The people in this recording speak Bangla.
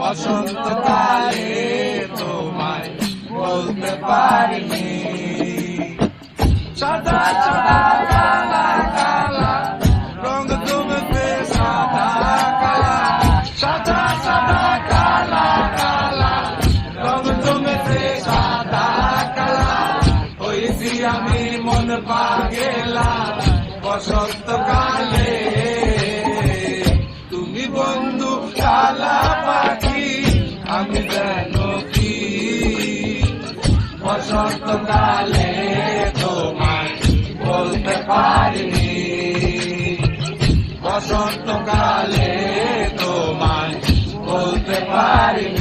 বসন্তকালে তোমায় বলতে পারিনি। সাদা সাদা কালা কালা রঙ জমেছে সাদা কালা, সাদা সাদা কালা কালা রঙ জমেছে সাদা কালা। হয়েছি আমি মন পাগেলা বসন্তকালে। তুমি বন্ধু কালা পাখি আমি যেন কি বসন্তকালে তোমায় বলতে পারিনি। বসন্তকালে তোমায় বলতে পারিনি।